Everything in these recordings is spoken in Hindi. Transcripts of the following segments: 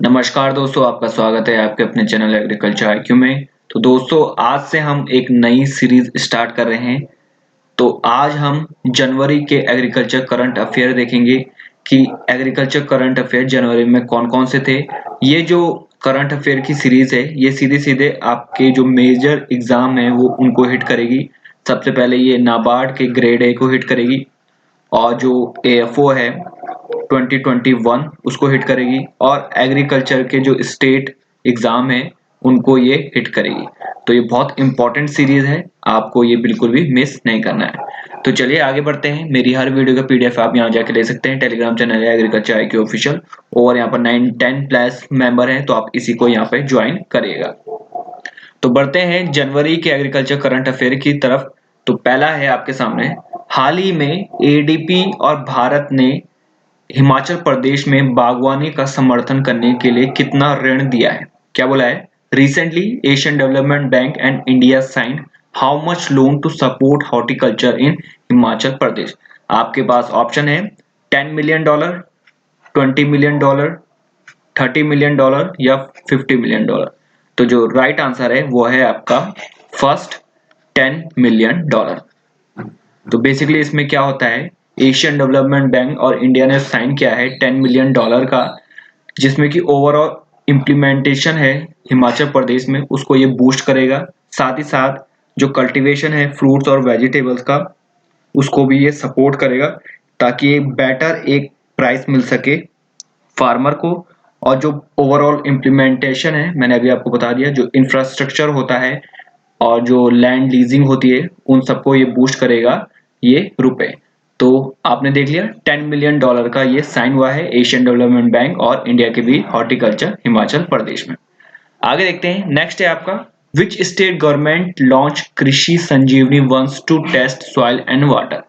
नमस्कार दोस्तों, आपका स्वागत है आपके अपने चैनल एग्रीकल्चर आईक्यू में। तो दोस्तों, आज से हम एक नई सीरीज स्टार्ट कर रहे हैं। तो आज हम जनवरी के एग्रीकल्चर करंट अफेयर देखेंगे कि एग्रीकल्चर करंट अफेयर जनवरी में कौन-कौन से थे। ये जो करंट अफेयर की सीरीज है, ये सीधे-सीधे आपके जो मेजर एग्जाम है वो उनको हिट करेगी। सबसे पहले ये नाबार्ड के ग्रेड ए को हिट करेगी और जो एएफओ है 2021 उसको हिट करेगी और एग्रीकल्चर के जो स्टेट एग्जाम है उनको ये हिट करेगी। तो ये बहुत इंपॉर्टेंट सीरीज है, आपको ये बिल्कुल भी मिस नहीं करना है। तो चलिए आगे बढ़ते हैं। मेरी हर वीडियो का पीडीएफ आप यहाँ जाके ले सकते हैं। टेलीग्राम चैनल है एग्रीकल्चर आईक्यू ऑफिशियल और यहाँ पर 9-10 प्लस मेंबर हैं, तो आप इसी को यहाँ पे ज्वाइन करिएगा। तो बढ़ते हैं जनवरी के एग्रीकल्चर करंट अफेयर की तरफ। तो पहला है आपके सामने, हाल ही में एडीपी और भारत ने हिमाचल प्रदेश में बागवानी का समर्थन करने के लिए कितना ऋण दिया है? क्या बोला है? Recently Asian development bank and India signed how much loan to support horticulture in Himachal Pradesh. आपके पास ऑप्शन है $10 मिलियन, $20 मिलियन, $30 मिलियन या $50 मिलियन। तो जो राइट आंसर है वो है आपका फर्स्ट $10 मिलियन। तो बेसिकली इसमें क्या होता है, एशियन डेवलपमेंट बैंक और इंडिया ने साइन किया है $10 मिलियन का, जिसमें कि ओवरऑल इम्प्लीमेंटेशन है हिमाचल प्रदेश में उसको ये बूस्ट करेगा। साथ ही साथ जो कल्टीवेशन है फ्रूट्स और वेजिटेबल्स का उसको भी ये सपोर्ट करेगा, ताकि एक बेटर एक प्राइस मिल सके फार्मर को। और जो ओवरऑल इम्प्लीमेंटेशन है मैंने अभी आपको बता दिया, जो इंफ्रास्ट्रक्चर होता है और जो लैंड लीजिंग होती है उन सबको ये बूस्ट करेगा ये रुपए। तो आपने देख लिया $10 मिलियन का ये साइन हुआ है एशियन डेवलपमेंट बैंक और इंडिया के भी हॉर्टिकल्चर हिमाचल प्रदेश में। आगे देखते हैं, नेक्स्ट है आपका, which state government launch Krishi Sanjivani once to test soil and water.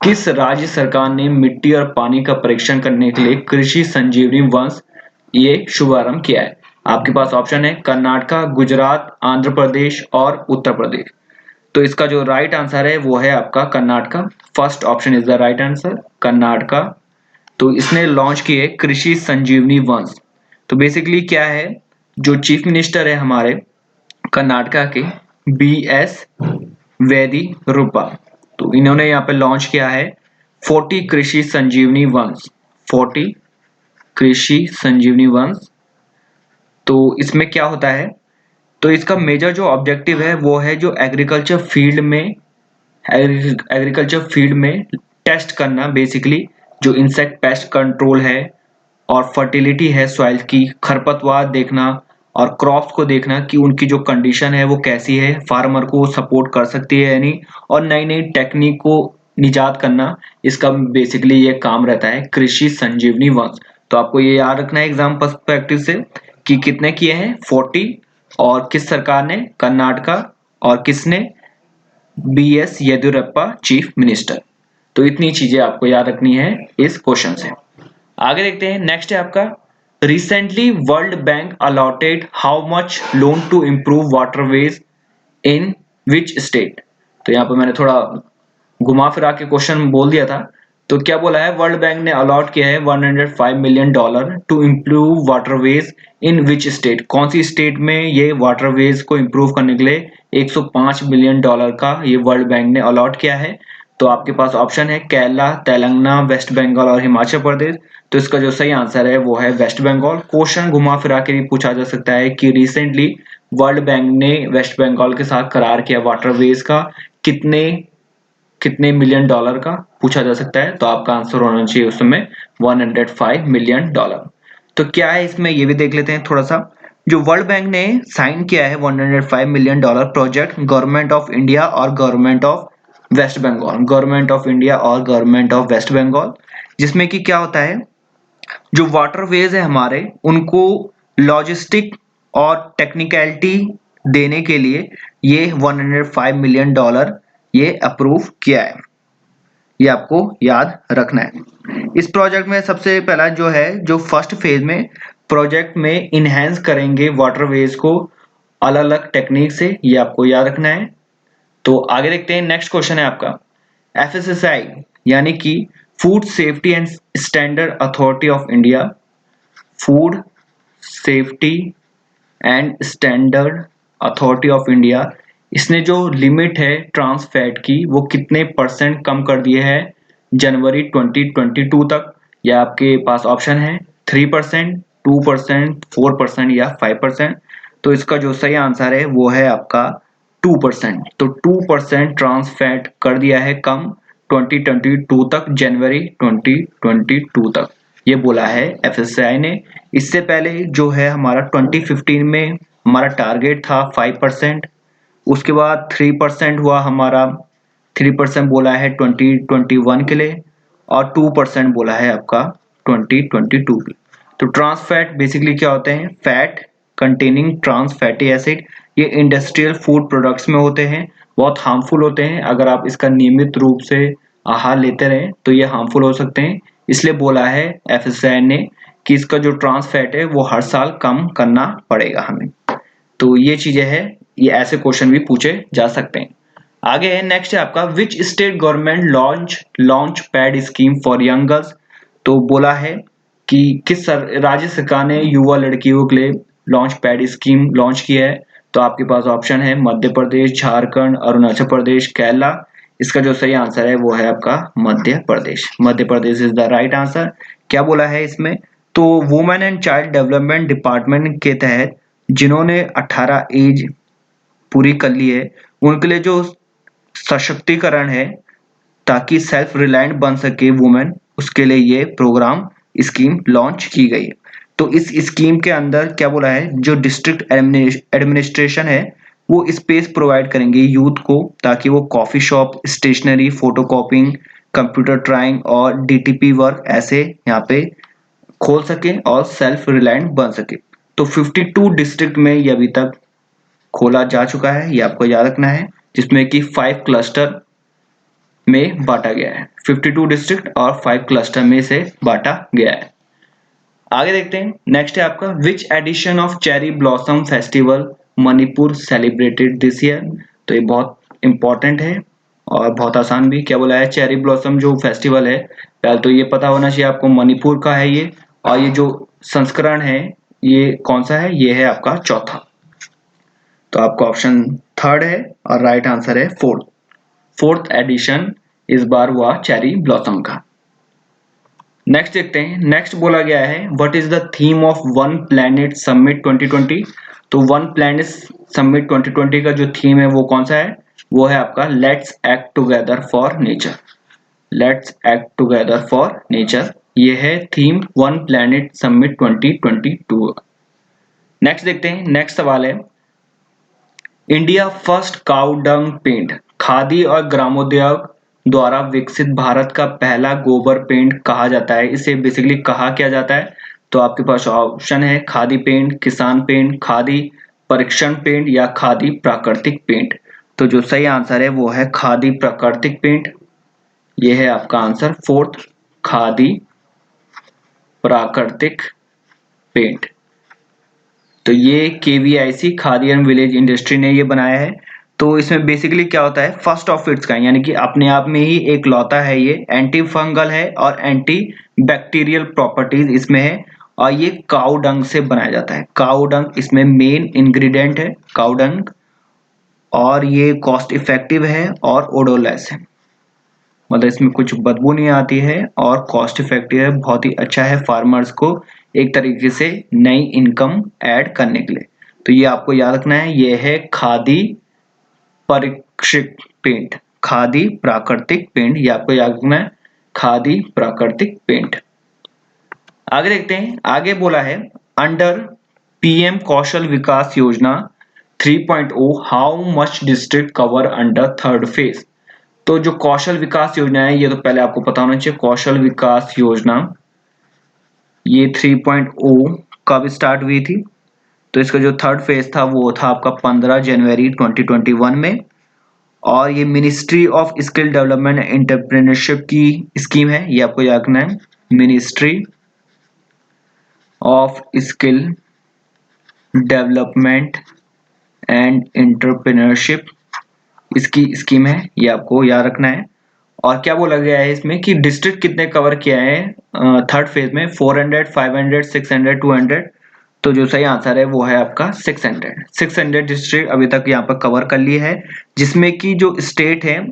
किस राज्य सरकार ने मिट्टी और पानी का परीक्षण करने के लिए कृषि संजीवनी वंश ये शुभारंभ किया है? आपके पास ऑप्शन है कर्नाटक, गुजरात, आंध्र प्रदेश और उत्तर प्रदेश। तो इसका जो राइट आंसर है वो है आपका Karnataka. First option is the right answer, Karnataka. तो इसने लॉन्च की है कृषि संजीवनी वंश। तो बेसिकली क्या है, जो चीफ मिनिस्टर है हमारे कर्नाटका के BS वेदियुरप्पा, तो इन्होंने यहाँ पे लॉन्च किया है 40 कृषि संजीवनी वंश, 40 कृषि संजीवनी वंश। तो इसमें क्या होता है, तो इसका मेजर जो ऑब्जेक्टिव है वो है जो एग्रीकल्चर फील्ड में टेस्ट करना, बेसिकली जो इंसेक्ट पेस्ट कंट्रोल है और फर्टिलिटी है सॉइल की, खरपतवार देखना और क्रॉप्स को देखना कि उनकी जो कंडीशन है वो कैसी है, फार्मर को सपोर्ट कर सकती है या नहीं, और नई नई टेक्निक को निजात करना। इसका बेसिकली ये काम रहता है कृषि संजीवनी वंश। तो आपको ये याद रखना है एग्जाम पर्सपेक्टिव से कि कितने किए हैं 40, और किस सरकार ने, कर्नाटका, और किसने, BS येदियुरप्पा चीफ मिनिस्टर। तो इतनी चीजें आपको याद रखनी है इस क्वेश्चन से। आगे देखते हैं, नेक्स्ट है आपका, recently World Bank allotted how much loan to improve waterways in which state. तो यहाँ पर मैंने थोड़ा घुमा फिरा के क्वेश्चन बोल दिया था। तो क्या बोला है, वर्ल्ड बैंक ने अलॉट किया है $105 million to improve waterways in which state. कौन सी स्टेट में ये वाटरवेज को इम्प्रूव करने के लिए $105 मिलियन का ये वर्ल्ड बैंक ने अलॉट किया है? तो आपके पास ऑप्शन है केरला, तेलंगाना, वेस्ट बंगाल और हिमाचल प्रदेश। तो इसका जो सही आंसर है वो है वेस्ट बंगाल। क्वेश्चन घुमा फिरा के भी पूछा जा सकता है कि रिसेंटली वर्ल्ड बैंक ने वेस्ट बंगाल के साथ करार किया वाटरवेज का, कितने कितने मिलियन डॉलर का पूछा जा सकता है। तो आपका आंसर होना चाहिए उस समय $105 मिलियन। तो क्या है इसमें ये भी देख लेते हैं थोड़ा सा। जो वर्ल्ड बैंक ने साइन किया है $105 million project government of India और government of West Bengal, government of India और गवर्नमेंट ऑफ वेस्ट बंगाल, जिसमें कि क्या होता है, जो वाटरवेज है हमारे उनको लॉजिस्टिक और टेक्निकलिटी देने के लिए ये $105 मिलियन ये अप्रूव किया है। ये आपको याद रखना है। इस प्रोजेक्ट में सबसे पहला जो है, जो फर्स्ट फेज में प्रोजेक्ट में इनहेंस करेंगे वाटरवेज को अलग अलग टेक्निक से, ये आपको याद रखना है। तो आगे देखते हैं, नेक्स्ट क्वेश्चन है आपका, FSSAI यानी कि food safety and standard authority of India, food safety and standard authority of India, इसने जो लिमिट है ट्रांस फैट की वो कितने परसेंट कम कर दिए है जनवरी 2022 तक। या आपके पास ऑप्शन है 3%, 2%, 4% या 5%। तो इसका जो सही आंसर है वो है आपका 2%। तो 2% ट्रांस फैट कर दिया है कम 2022 तक, जनवरी 2022 तक, ये बोला है एफएससीआई ने। इससे पहले जो है हमारा 2015 में हमारा टारगेट था 5%, उसके बाद 3% हुआ हमारा, 3% बोला है 2021 के लिए, और 2% बोला है आपका 2022 के लिए। तो ट्रांस फैट बेसिकली क्या होते हैं? Fat containing trans fatty acid. ये इंडस्ट्रियल फूड प्रोडक्ट्स में होते हैं, बहुत हार्मफुल होते हैं। अगर आप इसका नियमित रूप से आहार लेते रहें तो ये हार्मफुल हो सकते हैं। इसलिए बोला है एफएससीआई ने कि इसका जो ट्रांस फैट है वो हर साल कम करना पड़ेगा हमें। तो ये चीजें हैं, ये ऐसे क्वेश्चन भी पूछे जा सकते हैं। आगे है नेक्स्ट है आपका which state government launch pad scheme for young girls. तो बोला है कि किस राज्य सरकार ने युवा लड़कियों के लिए लॉन्च पैड स्कीम लॉन्च की है। तो आपके पास ऑप्शन है मध्य प्रदेश, झारखंड, अरुणाचल प्रदेश, केरला। इसका जो सही आंसर है वो है आपका Madhya Pradesh. Madhya Pradesh is the right answer. क्या बोला है इसमें? तो women and child development department के तहत जिन्होंने 18 एज पूरी कर ली है उनके लिए जो सशक्तिकरण है ताकि सेल्फ रिलायंट बन सके वुमेन, उसके लिए ये प्रोग्राम स्कीम लॉन्च की गई है। तो इस स्कीम के अंदर क्या बोला है, जो डिस्ट्रिक्ट एडमिनिस्ट्रेशन है वो स्पेस प्रोवाइड करेंगे यूथ को ताकि वो coffee shop, stationery, photocopying, computer trying और डीटीपी वर्क ऐसे यहाँ पे खोल सके और सेल्फ रिलायंट बन सके। तो 52 डिस्ट्रिक्ट में ये अभी तक खोला जा चुका है, ये आपको याद रखना है, जिसमें कि 5 क्लस्टर में बांटा गया है। 52 डिस्ट्रिक्ट और 5 क्लस्टर में से बांटा गया है। आगे देखते हैं नेक्स्ट है आपका which edition of cherry blossom festival Manipur celebrated this year. तो ये बहुत इंपॉर्टेंट है और बहुत आसान भी। क्या बोला है? चेरी ब्लॉसम जो फेस्टिवल है, पहले तो ये पता होना चाहिए आपको मणिपुर का है ये, और ये जो संस्करण है ये कौन सा है? ये है आपका चौथा। तो आपका ऑप्शन थर्ड है और राइट आंसर है फोर्थ एडिशन इस बार हुआ चेरी ब्लॉसम का। नेक्स्ट देखते हैं। नेक्स्ट बोला गया है what is the theme of one planet summit 2020। तो वन प्लैनेट समिट 2020 का जो थीम है वो कौन सा है? वो है आपका let's act together for nature. Let's act together for nature, ये है theme one planet summit 2022। Next देखते हैं। नेक्स्ट सवाल है India first cow dung paint, Khadi और ग्रामोद्योग द्वारा विकसित भारत का पहला गोबर पेंट कहा जाता है। इसे बेसिकली कहा क्या जाता है? तो आपके पास ऑप्शन है खादी पेंट, किसान पेंट, खादी परीक्षण पेंट या खादी प्राकृतिक पेंट। तो जो सही आंसर है वो है खादी प्राकृतिक पेंट। ये है आपका आंसर फोर्थ, खादी प्राकृतिक पेंट। तो ये KVIC khadi and village industry ने ये बनाया है। तो इसमें बेसिकली क्या होता है, फर्स्ट ऑफ इट्स का, यानी कि अपने आप में ही एक लौता है, ये एंटी फंगल है और एंटी बैक्टीरियल प्रॉपर्टीज इसमें है, और ये काऊ डंग से बनाया जाता है। काऊ डंग इसमें मेन इंग्रेडिएंट है, काऊ डंग, और ये कॉस्ट इफेक्टिव है और ओडोलेस है, मतलब इसमें कुछ बदबू नहीं आती है और कॉस्ट इफेक्टिव है, बहुत ही अच्छा है फार्मर्स को एक तरीके से नई इनकम ऐड करने के लिए। तो ये आपको याद रखना है, ये है खादी परीक्षित पेंट, खादी प्राकृतिक पेंट, ये आपको याद रखना है, खादी प्राकृतिक पेंट। आगे देखते हैं। आगे बोला है अंडर पीएम कौशल विकास योजना 3.0 how much district cover under third phase. तो जो कौशल विकास योजना है ये तो पहले आपको पता होना चाहिए। कौशल विकास योजना ये 3.0 कब स्टार्ट हुई थी? तो इसका जो थर्ड फेज था वो था आपका 15 जनवरी 2021 में, और ये ministry of skill development and entrepreneurship की स्कीम है, ये आपको याद रखना है, ministry of skill development and entrepreneurship इसकी स्कीम है, ये आपको याद रखना है। और क्या बोला गया है इसमें कि डिस्ट्रिक्ट कितने कवर किया है थर्ड फेज में? 400, 500, 600, 200। तो जो सही आंसर है वो है आपका 600 डिस्ट्रिक्ट अभी तक यहाँ पर कवर कर लिए है, जिसमें कि जो स्टेट है,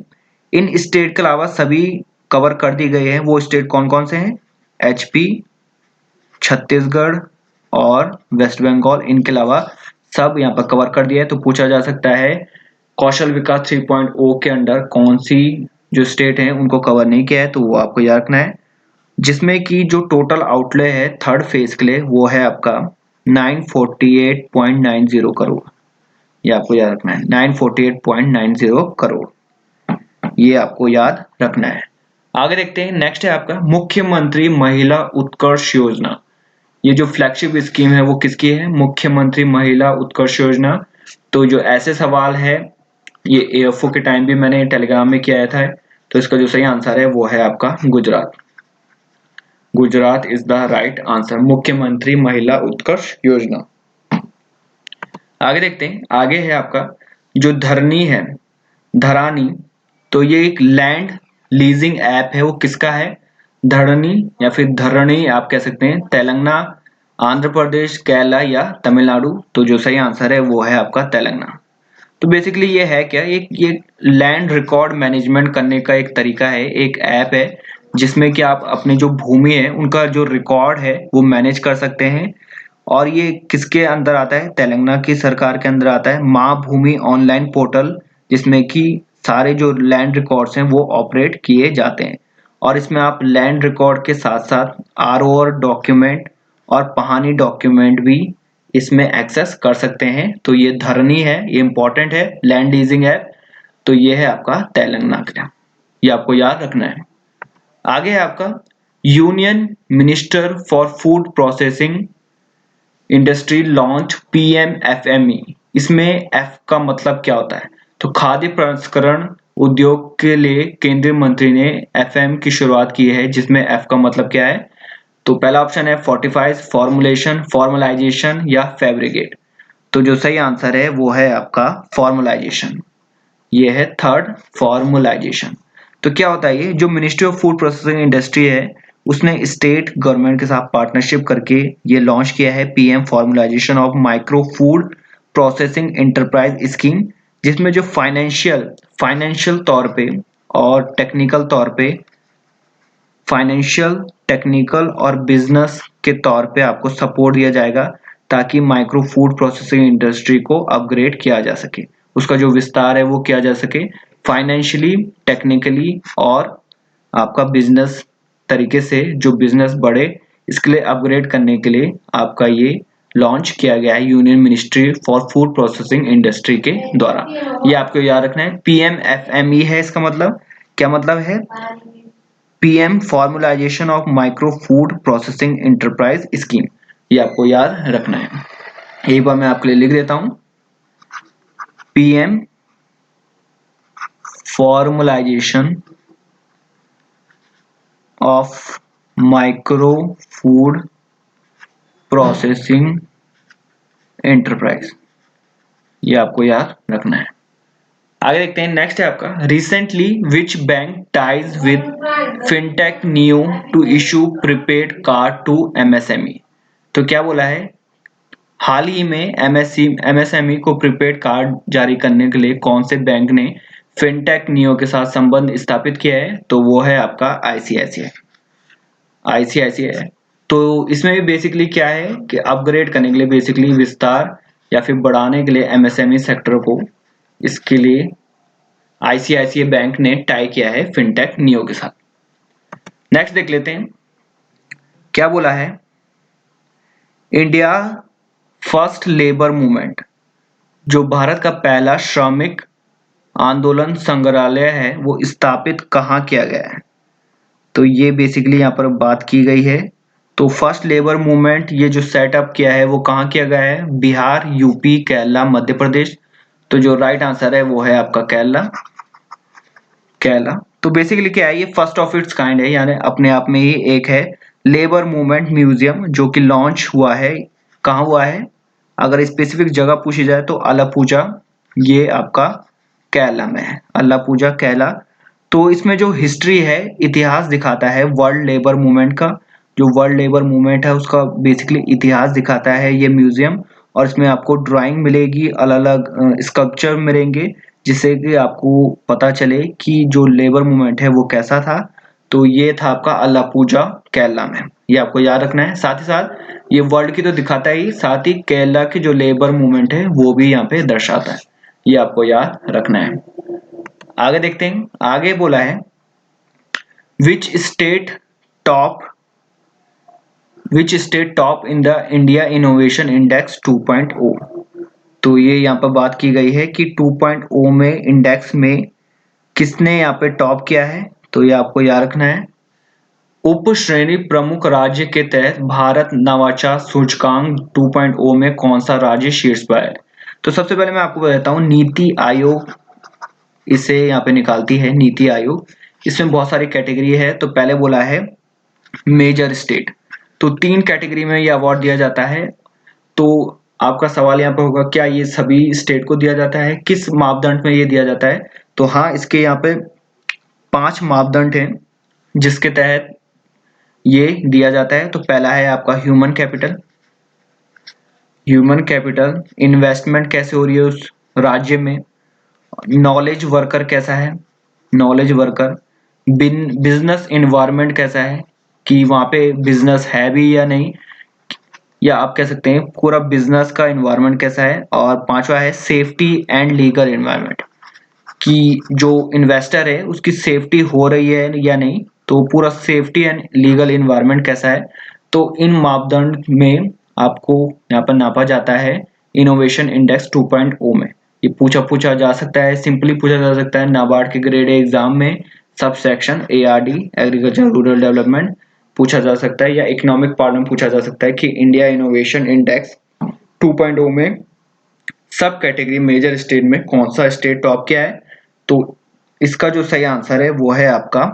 इन स्टेट के अलावा सभी कवर कर दी गई है। वो स्टेट कौन कौन से हैं? एचपी, छत्तीसगढ़ और वेस्ट बंगाल, इनके अलावा सब यहाँ पर कवर कर दिया है। तो पूछा जा सकता है कौशल विकास 3.0 के अंडर कौन सी जो स्टेट है उनको कवर नहीं किया है, तो वो आपको याद रखना है। जिसमें कि जो टोटल आउटले है थर्ड फेज के लिए वो है आपका 948.90 करोड़। ये आपको याद रखना है, 948.90 करोड़, ये आपको याद रखना है। आगे देखते हैं, नेक्स्ट है आपका मुख्यमंत्री महिला उत्कर्ष योजना। ये जो फ्लैगशिप स्कीम है वो किसकी है? मुख्यमंत्री महिला उत्कर्ष योजना। तो जो ऐसे सवाल है ये एएफओ के टाइम भी मैंने टेलीग्राम में किया था, तो इसका जो सही आंसर है वो है आपका Gujarat. Gujarat is the right answer, मुख्यमंत्री महिला उत्कर्ष योजना। आगे देखते हैं, आगे है आपका जो धरनी है, धरानी, तो ये एक लैंड लीजिंग ऐप है, वो किसका है? धरनी या फिर धरणी आप कह सकते हैं, तेलंगाना, आंध्र प्रदेश, केरला या तमिलनाडु। तो जो सही आंसर है वो है आपका तेलंगाना। तो बेसिकली ये है क्या, ये लैंड रिकॉर्ड मैनेजमेंट करने का एक तरीका है, एक ऐप है जिसमें कि आप अपनी जो भूमि है उनका जो रिकॉर्ड है वो मैनेज कर सकते हैं। और ये किसके अंदर आता है? तेलंगाना की सरकार के अंदर आता है, माँ भूमि ऑनलाइन पोर्टल, जिसमें कि सारे जो लैंड रिकॉर्ड्स हैं वो ऑपरेट किए जाते हैं। और इसमें आप लैंड रिकॉर्ड के साथ साथ आरओआर डॉक्यूमेंट और पहानी डॉक्यूमेंट भी इसमें एक्सेस कर सकते हैं। तो ये धरनी है, ये इंपॉर्टेंट है लैंड लीजिंग ऐप। तो ये है आपका तेलंगाना का, ये आपको याद रखना है। आगे है आपका union minister for food processing industry launch PMFME. इसमें एफ का मतलब क्या होता है? तो खाद्य प्रसंस्करण उद्योग के लिए केंद्रीय मंत्री ने एफएम की शुरुआत की है, जिसमें एफ का मतलब क्या है? तो पहला ऑप्शन है फोर्टिफाइज, फॉर्मुलेशन, फॉर्मलाइजेशन या फैब्रिकेट। तो जो सही आंसर है वो है आपका फॉर्मलाइजेशन, ये है थर्ड, फॉर्मलाइजेशन। तो क्या होता है, ये जो ministry of food processing industry है उसने स्टेट गवर्नमेंट के साथ पार्टनरशिप करके ये लॉन्च किया है PM formalisation of micro food processing enterprise scheme, जिसमें जो फाइनेंशियल तौर पे और टेक्निकल तौर पे, फाइनेंशियल, टेक्निकल और बिजनेस के तौर पे आपको सपोर्ट दिया जाएगा ताकि माइक्रो फूड प्रोसेसिंग इंडस्ट्री को अपग्रेड किया जा सके, उसका जो विस्तार है वो किया जा सके फाइनेंशियली, टेक्निकली और आपका बिजनेस तरीके से, जो बिजनेस बढ़े, इसके लिए अपग्रेड करने के लिए आपका ये लॉन्च किया गया है union ministry for food processing industry के द्वारा। ये आपको याद रखना है, पीएमएफएमई है इसका मतलब। क्या मतलब है? PM formalisation of micro food processing enterprise scheme, ये आपको याद रखना है। एक बार मैं आपके लिए लिख देता हूं, PM formalisation of micro food processing enterprise, ये आपको याद रखना है। आगे देखते हैं, नेक्स्ट है आपका recently which bank ties with fintech Neo to issue prepaid card to MSME. तो क्या बोला है, हाल ही में एमएसएमई को प्रीपेड कार्ड जारी करने के लिए कौन से बैंक ने फिनटेक नियो के साथ संबंध स्थापित किया है? तो वो है आपका आईसीआईसीआई। तो इसमें भी बेसिकली क्या है कि अपग्रेड करने के लिए, बेसिकली विस्तार या फिर बढ़ाने के लिए एमएसएमई सेक्टर को, इसके लिए आईसीआईसीआई बैंक ने टाई किया है फिनटेक नियो के साथ। नेक्स्ट देख लेते हैं, क्या बोला है, इंडिया फर्स्ट लेबर मूवमेंट, जो भारत का पहला श्रमिक आंदोलन संग्रहालय है, वो स्थापित कहाँ किया गया है? तो ये बेसिकली यहाँ पर बात की गई है। तो फर्स्ट लेबर मूवमेंट ये जो सेटअप किया है वो कहाँ किया गया है? बिहार, यूपी, केरला, मध्य प्रदेश। तो जो राइट आंसर है वो है आपका केरला। तो बेसिकली क्या है, ये फर्स्ट ऑफ इट्स काइंड है, यानी अपने आप में ही एक है लेबर मूवमेंट म्यूजियम, जो कि लॉन्च हुआ है, कहाँ हुआ है? अगर स्पेसिफिक जगह पूछी जाए तो अलापुजा, ये आपका केरला में है, अलापुजा केरला। तो इसमें जो हिस्ट्री है, इतिहास दिखाता है वर्ल्ड लेबर मूवमेंट का, जो वर्ल्ड लेबर मूवमेंट है उसका बेसिकली इतिहास दिखाता है ये म्यूजियम। और इसमें आपको ड्राइंग मिलेगी, अलग अलग स्कल्पचर मिलेंगे, जिससे कि आपको पता चले कि जो लेबर मूवमेंट है वो कैसा था। तो ये था आपका अलापुझा केरला में, ये आपको याद रखना है। साथ ही साथ ये वर्ल्ड की तो दिखाता ही, साथ ही केरला की जो लेबर मूवमेंट है वो भी यहाँ पे दर्शाता है, ये आपको याद रखना है। आगे देखते हैं, आगे बोला है which state top in the India innovation index 2.0। तो ये यहाँ पर बात की गई है कि 2.0 में इंडेक्स में किसने यहाँ पे टॉप किया है। तो ये आपको याद रखना है। उप श्रेणी प्रमुख राज्य के तहत भारत नवाचार सूचकांक 2.0 में कौन सा राज्य शीर्ष पर है। तो सबसे पहले मैं आपको बताता हूँ, नीति आयोग इसे यहाँ पे निकालती है, नीति आयोग। इसमें बहुत सारी कैटेगरी है। तो पहले बोला है मेजर स्टेट, तो 3 कैटेगरी में ये अवार्ड दिया जाता है। तो आपका सवाल यहाँ पे होगा, क्या ये सभी स्टेट को दिया जाता है, किस मापदंड में ये दिया जाता है। तो हाँ, इसके यहाँ पे 5 मापदंड हैं जिसके तहत ये दिया जाता है। तो पहला है आपका ह्यूमन कैपिटल, इन्वेस्टमेंट कैसे हो रही है उस राज्य में। नॉलेज वर्कर कैसा है, नॉलेज वर्कर। बिजनेस इन्वायरमेंट कैसा है, कि वहाँ पे बिजनेस है भी या नहीं, या आप कह सकते हैं पूरा बिजनेस का इन्वायरमेंट कैसा है। और 5वां है सेफ्टी एंड लीगल इन्वायरमेंट, कि जो इन्वेस्टर है उसकी सेफ्टी हो रही है या नहीं, तो पूरा सेफ्टी एंड लीगल इन्वायरमेंट कैसा है। तो इन मापदंड में आपको यहाँ पर नापा जाता है इनोवेशन इंडेक्स 2.0 में। ये पूछा जा सकता है, सिंपली पूछा जा सकता है नाबार्ड के ग्रेड ए एग्जाम में, sub section ARD agriculture rural development पूछा जा सकता है, या इकोनॉमिक पार्ट में पूछा जा सकता है कि इंडिया इनोवेशन इंडेक्स 2.0 में सब कैटेगरी मेजर स्टेट में कौन सा स्टेट टॉप किया है। तो इसका जो सही आंसर है वो है आपका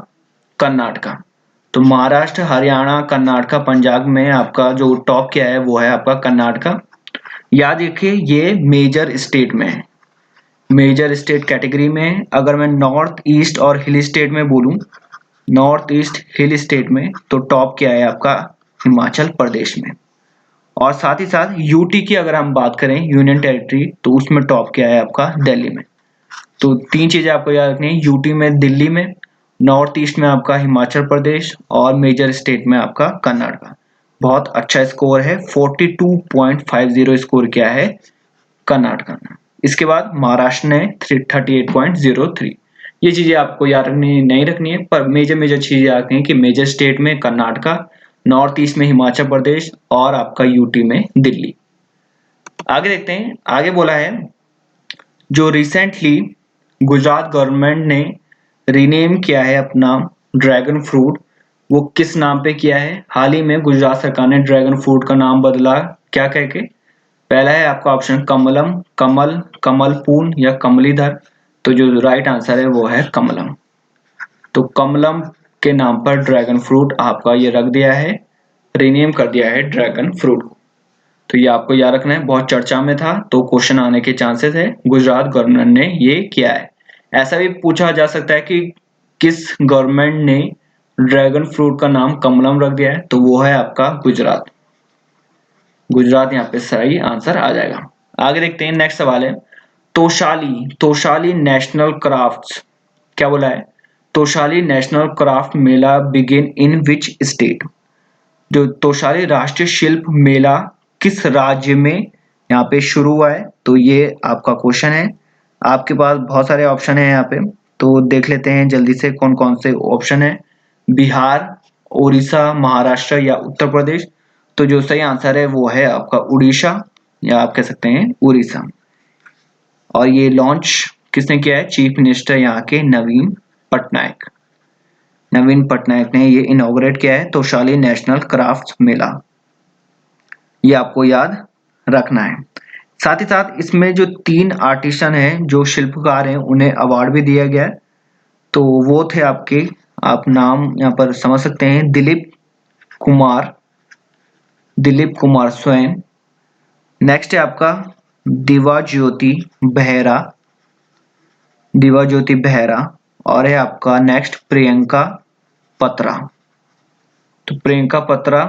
कर्नाटका। तो महाराष्ट्र, हरियाणा, कर्नाटका, पंजाब में आपका जो टॉप किया है वो है आपका कर्नाटका। याद रखिए ये मेजर स्टेट में है, मेजर स्टेट कैटेगरी में। अगर मैं नॉर्थ ईस्ट और हिल स्टेट में बोलूं, नॉर्थ ईस्ट हिल स्टेट में तो टॉप किया है आपका हिमाचल प्रदेश में। और साथ ही साथ यूटी की अगर हम बात करें, यूनियन टेरिटरी, तो उसमें टॉप किया है आपका दिल्ली में। तो 3 चीजें आपको याद रखनी है, यूटी में दिल्ली में, नॉर्थ ईस्ट में आपका हिमाचल प्रदेश, और मेजर स्टेट में आपका कर्नाटका। बहुत अच्छा स्कोर है, 42.50 स्कोर किया है कर्नाटका ने। इसके बाद महाराष्ट्र ने 38.03। ये चीजें आपको याद रखनी नहीं रखनी है, पर मेजर चीजें याद रखनी है कि मेजर स्टेट में कर्नाटका, नॉर्थ ईस्ट में हिमाचल प्रदेश, और आपका यूटी में दिल्ली। आगे देखते हैं, आगे बोला है जो रिसेंटली गुजरात गवर्नमेंट ने रीनेम किया है अपना ड्रैगन फ्रूट, वो किस नाम पे किया है। हाल ही में गुजरात सरकार ने ड्रैगन फ्रूट का नाम बदला, क्या कह के। पहला है आपका ऑप्शन कमलम, कमल, कमलपूर्ण या कमलीधर। तो जो राइट आंसर है वो है कमलम। तो कमलम के नाम पर ड्रैगन फ्रूट आपका ये रख दिया है, रीनेम कर दिया है ड्रैगन फ्रूट को। तो ये आपको याद रखना है, बहुत चर्चा में था तो क्वेश्चन आने के चांसेस है, गुजरात गवर्नमेंट ने ये किया है। ऐसा भी पूछा जा सकता है कि किस गवर्नमेंट ने ड्रैगन फ्रूट का नाम कमलम रख दिया है, तो वो है आपका गुजरात। गुजरात यहाँ पे सही आंसर आ जाएगा। आगे देखते हैं, नेक्स्ट सवाल है तोशाली नेशनल क्राफ्ट्स, क्या बोला है। Toshali national craft Mela begin in which state. जो तोशाली राष्ट्रीय शिल्प मेला किस राज्य में यहाँ पे शुरू हुआ है, तो ये आपका क्वेश्चन है। आपके पास बहुत सारे ऑप्शन है यहाँ पे, तो देख लेते हैं जल्दी से कौन कौन से ऑप्शन है। बिहार, उड़ीसा, महाराष्ट्र या उत्तर प्रदेश। तो जो सही आंसर है वो है आपका उड़ीसा, या आप कह सकते हैं उड़ीसा। और ये लॉन्च किसने किया है, चीफ मिनिस्टर यहाँ के नवीन पटनायक ने ये इनॉग्रेट किया है तोशाली नेशनल क्राफ्ट मेला, ये आपको याद रखना है। साथ ही साथ इसमें जो 3 आर्टिसन हैं, जो शिल्पकार हैं, उन्हें अवार्ड भी दिया गया है। तो वो थे आपके, आप नाम यहाँ पर समझ सकते हैं, दिलीप कुमार स्वयं। नेक्स्ट है आपका दिवा ज्योति बेहरा, और है आपका नेक्स्ट प्रियंका पत्रा। तो प्रियंका पत्रा,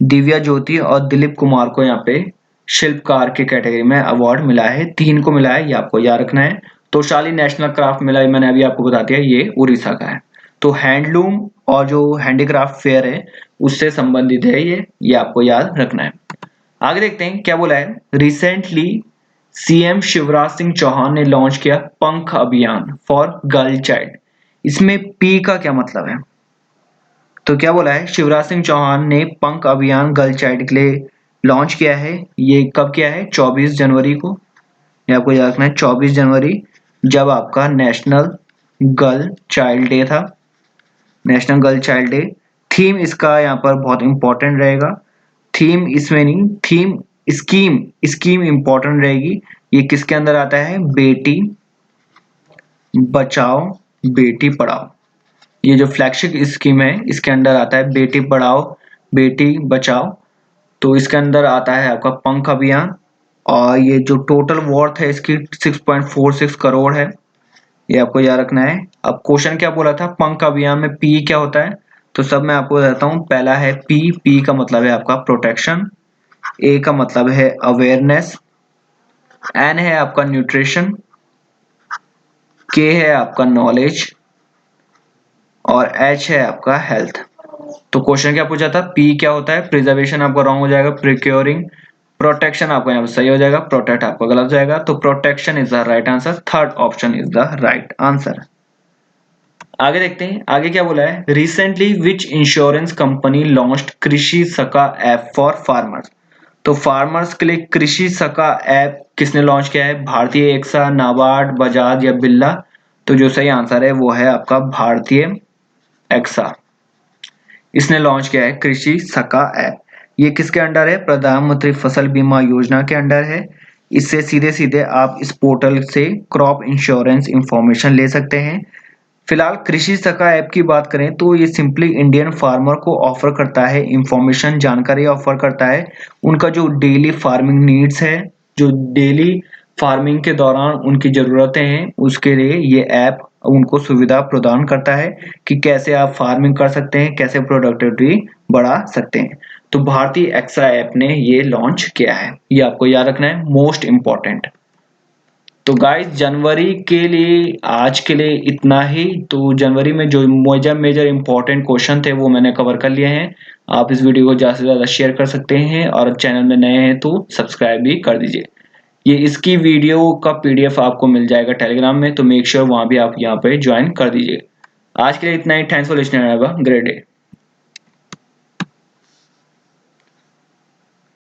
दिव्या ज्योति और दिलीप कुमार को यहाँ पे शिल्पकार की कैटेगरी में अवार्ड मिला है। 3 को मिला है, ये आपको याद रखना है। तोशाली नेशनल क्राफ्ट मिला है, मैंने अभी आपको बता दिया, ये उड़ीसा का है। तो हैंडलूम और जो हैंडीक्राफ्ट फेयर है उससे संबंधित है ये आपको याद रखना है। आगे देखते हैं क्या बोला है। रिसेंटली सीएम शिवराज सिंह चौहान ने लॉन्च किया पंख अभियान फॉर गर्ल चाइल्ड। इसमें पी का क्या मतलब है? तो क्या बोला है, शिवराज सिंह चौहान ने पंख अभियान गर्ल चाइल्ड के लिए लॉन्च किया है। ये कब किया है? 24 जनवरी को। ये आपको याद रखना है, 24 जनवरी, जब आपका नेशनल गर्ल चाइल्ड डे था, national girl child day. Theme इसका यहाँ पर बहुत इंपॉर्टेंट रहेगा। थीम इसमें नहीं, थीम स्कीम, स्कीम इंपॉर्टेंट रहेगी। ये किसके अंदर आता है? बेटी बचाओ बेटी पढ़ाओ। ये जो फ्लैगशिप स्कीम है इसके अंदर आता है बेटी पढ़ाओ बेटी बचाओ। तो इसके अंदर आता है आपका पंख अभियान, और ये जो टोटल वर्थ है इसकी 6.46 करोड़ है, ये आपको याद रखना है। अब क्वेश्चन क्या बोला था, पंख अभियान में पी क्या होता है? तो सब मैं आपको बताता हूँ। पहला है पी, पी का मतलब है आपका प्रोटेक्शन, ए का मतलब है अवेयरनेस, एन है आपका न्यूट्रिशन, के है आपका नॉलेज, और एच है आपका हेल्थ। तो क्वेश्चन क्या पूछा था, पी क्या होता है? प्रिजर्वेशन आपका रॉन्ग हो जाएगा, प्रिक्योरिंग। प्रोटेक्शन आपका यहाँ पर सही हो जाएगा, प्रोटेक्ट आपका गलत हो जाएगा। तो protection is the right answer, third option is the right answer. आगे देखते हैं, आगे क्या बोला है। Recently which insurance company launched कृषि सखा ऐप फॉर फार्मर्स। तो फार्मर्स के लिए कृषि सखा ऐप किसने लॉन्च किया है? भारतीय एक्सा, नाबार्ड, बजाज या बिरला। तो जो सही आंसर है वो है आपका भारतीय एक्सा, इसने लॉन्च किया है कृषि सखा ऐप। ये किसके अंडर है? प्रधानमंत्री फसल बीमा योजना के अंडर है। इससे सीधे सीधे आप इस पोर्टल से क्रॉप इंश्योरेंस इंफॉर्मेशन ले सकते हैं। फिलहाल कृषि सखा ऐप की बात करें तो ये सिंपली इंडियन फार्मर को ऑफर करता है इंफॉर्मेशन, जानकारी ऑफर करता है। उनका जो डेली फार्मिंग नीड्स है, जो डेली फार्मिंग के दौरान उनकी ज़रूरतें हैं, उसके लिए ये ऐप उनको सुविधा प्रदान करता है कि कैसे आप फार्मिंग कर सकते हैं, कैसे प्रोडक्टिविटी बढ़ा सकते हैं। तो भारतीय एक्सा ऐप ने ये लॉन्च किया है, ये आपको याद रखना है, मोस्ट इंपॉर्टेंट। तो गाइस जनवरी के लिए आज के लिए इतना ही। तो जनवरी में जो मेजर मेजर इंपॉर्टेंट क्वेश्चन थे वो मैंने कवर कर लिए हैं। आप इस वीडियो को ज़्यादा से ज़्यादा शेयर कर सकते हैं, और चैनल में नए हैं तो सब्सक्राइब भी कर दीजिए। ये इसकी वीडियो का पीडीएफ आपको मिल जाएगा टेलीग्राम में, तो मेक श्योर वहाँ भी आप यहाँ पे ज्वाइन कर दीजिए। आज के लिए इतना ही। Thanks for listening, have a great day.